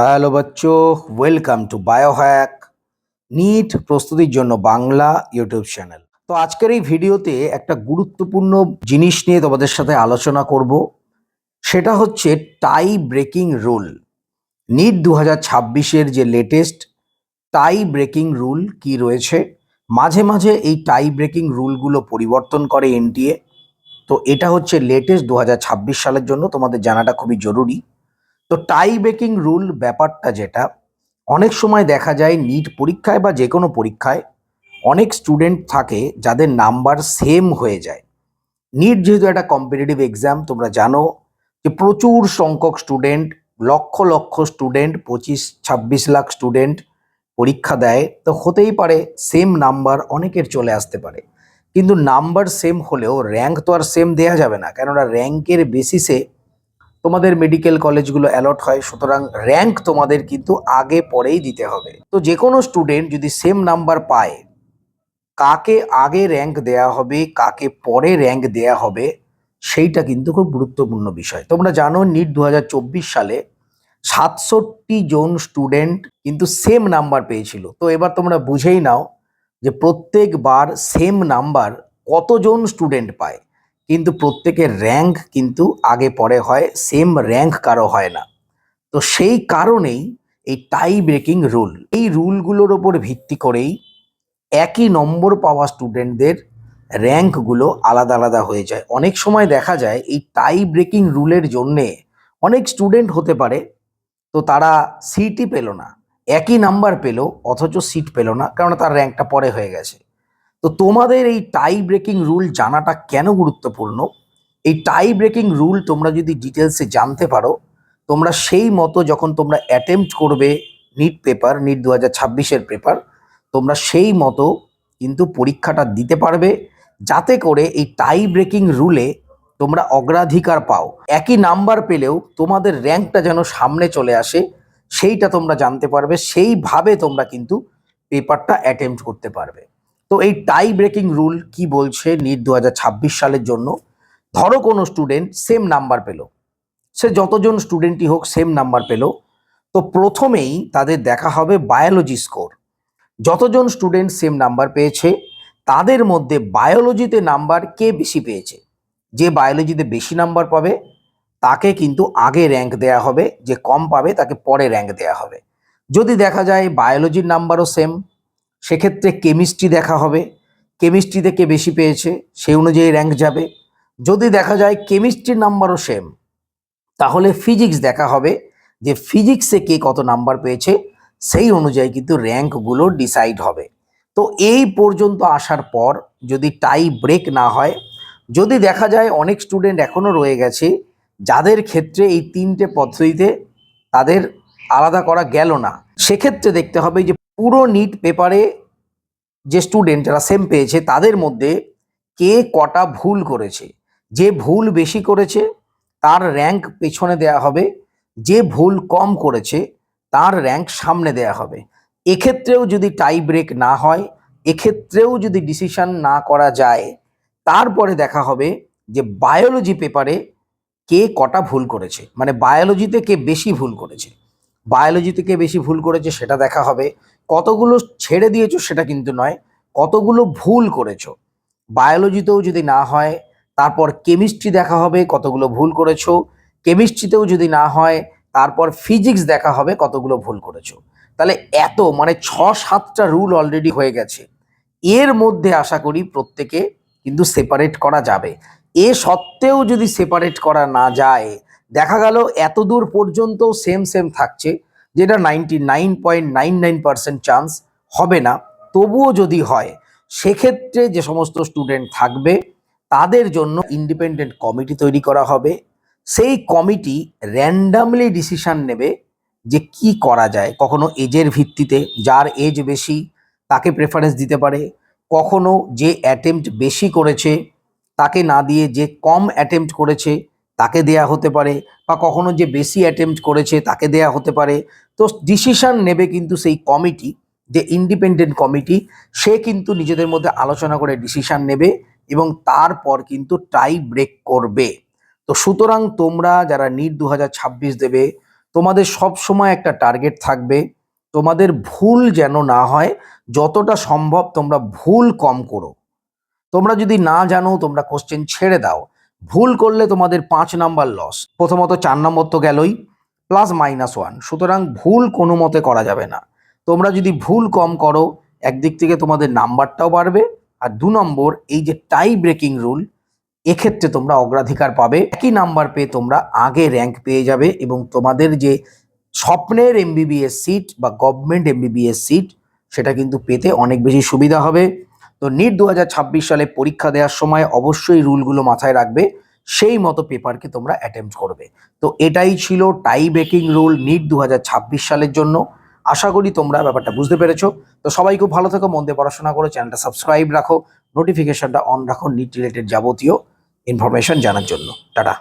Hello বাচ্চো, welcome to Biohack NEET প্রস্তুতির জন্য বাংলা ইউটিউব চ্যানেল। তো আজকের এই ভিডিওতে একটা গুরুত্বপূর্ণ জিনিস নিয়ে তোমাদের সাথে আলোচনা করব। সেটা হচ্ছে টাই ব্রেকিং রুল। নিট 2026-এর যে লেটেস্ট টাই ব্রেকিং রুল কি রয়েছে, মাঝে মাঝে এই টাই ব্রেকিং রুলগুলো পরিবর্তন করে এনটিএ। তো এটা হচ্ছে লেটেস্ট 2026 সালের জন্য, তোমাদের জানাটা খুবই জরুরি। তো টাই ব্রেকিং রুল ব্যাপারটা যেটা, অনেক সময় দেখা যায় নিট পরীক্ষায় বা যে কোনো পরীক্ষায় অনেক স্টুডেন্ট থাকে যাদের নাম্বার সেম হয়ে যায়। নিট যেহেতু একটা কম্পিটিটিভ এক্সাম, তোমরা জানো যে প্রচুর সংখ্যক student, lakh lakh student, 25-26 lakh student পরীক্ষা দেয়। তো হতেই পারে সেম নাম্বার অনেকের চলে আসতে পারে, কিন্তু নাম্বার সেম হলেও র্যাঙ্ক তো আর সেম দেয়া যাবে না, কেননা র্যাঙ্কের বেসিসে তোমাদের মেডিকেল কলেজগুলো অ্যালট হয়। সুতরাং র্যাঙ্ক তোমাদের কিন্তু আগে পরেই দিতে হবে। তো যে কোনো স্টুডেন্ট যদি সেম নাম্বার পায়, কাকে আগে র্যাঙ্ক দেয়া হবে, কাকে পরে র্যাঙ্ক দেয়া হবে, সেইটা কিন্তু খুব গুরুত্বপূর্ণ বিষয়। তোমরা জানো নিট 2024 সালে 67 জন স্টুডেন্ট কিন্তু সেম নাম্বার পেয়েছিল। তো এবার তোমরা বুঝেই নাও যে প্রত্যেকবার সেম নাম্বার কতজন স্টুডেন্ট পায়, কিন্তু প্রত্যেকের র্যাঙ্ক কিন্তু আগে পরে হয়, সেম র্যাঙ্ক কারো হয় না। তো সেই কারণেই এই টাই ব্রেকিং রুল, এই রুলগুলোর ওপর ভিত্তি করেই একই নম্বর পাওয়া স্টুডেন্টদের র্যাঙ্কগুলো আলাদা আলাদা হয়ে যায়। অনেক সময় দেখা যায় এই টাই ব্রেকিং রুলের জন্যে অনেক স্টুডেন্ট হতে পারে, তো তারা সিটই পেল না, একই নাম্বার পেল অথচ সিট পেল না, কারণ তার র্যাঙ্কটা পরে হয়ে গেছে। তো তোমাদের এই টাই ব্রেকিং রুল জানাটা কেন গুরুত্বপূর্ণ, এই টাই ব্রেকিং রুল তোমরা যদি ডিটেলসে জানতে পারো, তোমরা সেই মতো যখন তোমরা অ্যাটেম্পট করবে নিট পেপার, নিট 2026-এর পেপার, তোমরা সেই মতো কিন্তু পরীক্ষাটা দিতে পারবে, যাতে করে এই টাই ব্রেকিং রুলে তোমরা অগ্রাধিকার পাও। একই নাম্বার পেলেও তোমাদের র্যাঙ্কটা যেন সামনে চলে আসে, সেইটা তোমরা জানতে পারবে, সেইভাবে তোমরা কিন্তু পেপারটা অ্যাটেম্পট করতে পারবে। তো এই টাই ব্রেকিং রুল কি বলছে নিট 2026 সালের জন্য, ধরো কোনো স্টুডেন্ট সেম নাম্বার পেল, সে যতজন স্টুডেন্টই হোক সেম নাম্বার পেল, তো প্রথমেই তাদের দেখা হবে বায়োলজি স্কোর। যতজন স্টুডেন্ট সেম নাম্বার পেয়েছে তাদের মধ্যে বায়োলজিতে নাম্বার কে বেশি পেয়েছে, যে বায়োলজিতে বেশি নাম্বার পাবে তাকে কিন্তু আগে র্যাঙ্ক দেয়া হবে, যে কম পাবে তাকে পরে র্যাঙ্ক দেয়া হবে। যদি দেখা যায় বায়োলজির নাম্বারও সেম, সেক্ষেত্রে কেমিস্ট্রি দেখা হবে, কেমিস্ট্রিতে কে বেশি পেয়েছে সেই অনুযায়ী র্যাঙ্ক যাবে। যদি দেখা যায় কেমিস্ট্রির নাম্বারও সেম, তাহলে ফিজিক্স দেখা হবে, যে ফিজিক্সে কে কত নাম্বার পেয়েছে সেই অনুযায়ী কিন্তু র্যাঙ্কগুলো ডিসাইড হবে। তো এই পর্যন্ত আসার পর যদি টাই ব্রেক না হয়, যদি দেখা যায় অনেক স্টুডেন্ট এখনও রয়ে গেছে যাদের ক্ষেত্রে এই তিনটে পদ্ধতিতে তাদের আলাদা করা গেল না, সেক্ষেত্রে দেখতে হবে যে পুরো নিট পেপারে যে স্টুডেন্ট যারা সেম পেয়েছে তাদের মধ্যে কে কটা ভুল করেছে। যে ভুল বেশি করেছে তার র্যাঙ্ক পেছনে দেয়া হবে, যে ভুল কম করেছে তার র্যাঙ্ক সামনে দেয়া হবে। এক্ষেত্রেও যদি টাই ব্রেক না হয়, এক্ষেত্রেও যদি ডিসিশন না করা যায়, তারপরে দেখা হবে যে বায়োলজি পেপারে কে কটা ভুল করেছে, মানে বায়োলজিতে কে বেশি ভুল করেছে। বায়োলজিতে কে বেশি ভুল করেছে সেটা দেখা হবে, কতগুলো ছেড়ে দিয়েছো সেটা কিন্তু নয়, কতগুলো ভুল করেছো। বায়োলজিতেও যদি না হয়, তারপর কেমিস্ট্রি দেখা হবে কতগুলো ভুল করেছো, কেমিস্ট্রিতেও যদি না হয় তারপর ফিজিক্স দেখা হবে কতগুলো ভুল করেছো। তাহলে এত মানে 6-7টা রুল অলরেডি হয়ে গেছে। এর মধ্যে আশা করি প্রত্যেকে কিন্তু সেপারেট করা যাবে। এ সত্ত্বেও যদি সেপারেট করা না যায়, দেখা গেল এত দূর পর্যন্ত সেম সেম থাকছে, যেটা 99.99% চান্স হবে না, তবুও যদি হয় সেক্ষেত্রে যে সমস্ত স্টুডেন্ট থাকবে তাদের জন্য ইন্ডিপেন্ডেন্ট কমিটি তৈরি করা হবে। সেই কমিটি র্যান্ডামলি ডিসিশন নেবে যে কি করা যায়। কখনো এজের ভিত্তিতে, যার এজ বেশি তাকে প্রেফারেন্স দিতে পারে, কখনো যে অ্যাটেম্পট বেশি করেছে তাকে না দিয়ে যে কম অ্যাটেম্পট করেছে তাকে দেয়া হতে পারে, বা কখনো যে বেশি অ্যাটেম্পট করেছে তাকে দেয়া হতে পারে। তো ডিসিশন নেবে কিন্তু সেই কমিটি, যে ইন্ডিপেন্ডেন্ট কমিটি, সে কিন্তু নিজেদের মধ্যে আলোচনা করে ডিসিশন নেবে এবং তারপর কিন্তু টাই ব্রেক করবে। তো সুতরাং তোমরা যারা নিট 2026 দেবে, তোমাদের সব সময় একটা টার্গেট থাকবে, তোমাদের ভুল যেন না হয়, যতটা সম্ভব তোমরা ভুল কম করো। তোমরা যদি না জানো তোমরা কোশ্চেন ছেড়ে দাও, ভুল করলে তোমাদের 5 নাম্বার লস। প্রথমত 4 নম্বর তো গেলই, প্লাস -1, সুতরাং ভুল কোনো মতে করা যাবে না। তোমরা যদি ভুল কম করো একদিক থেকে তোমাদের নাম্বারটাও বাড়বে, আর 2 নম্বর এই যে টাই ব্রেকিং রুল, এক্ষেত্রে তোমরা অগ্রাধিকার পাবে। একই নাম্বার পেয়ে তোমরা আগে র্যাঙ্ক পেয়ে যাবে এবং তোমাদের যে স্বপ্নের এমবিবিএস সিট বা গভর্নমেন্ট এমবিবিএস সিট সেটা কিন্তু পেতে অনেক বেশি সুবিধা হবে। তো নিট 2026 সালে পরীক্ষা দেওয়ার সময় অবশ্যই রুলগুলো মাথায় রাখবে, সেই মতো পেপারকে তোমরা অ্যাটেম্প্ট করবে। তো এটাই ছিল টাই ব্রেকিং রুল নিট 2026 সালের জন্য। আশা করি তোমরা ব্যাপারটা বুঝতে পেরেছো। তো সবাই খুব ভালো থেকো, মন দিয়ে পড়াশোনা করো, চ্যানেলটা সাবস্ক্রাইব রাখো, নোটিফিকেশনটা অন রাখো নিট রিলেটেড যাবতীয় ইনফরমেশন জানার জন্য। টাটা।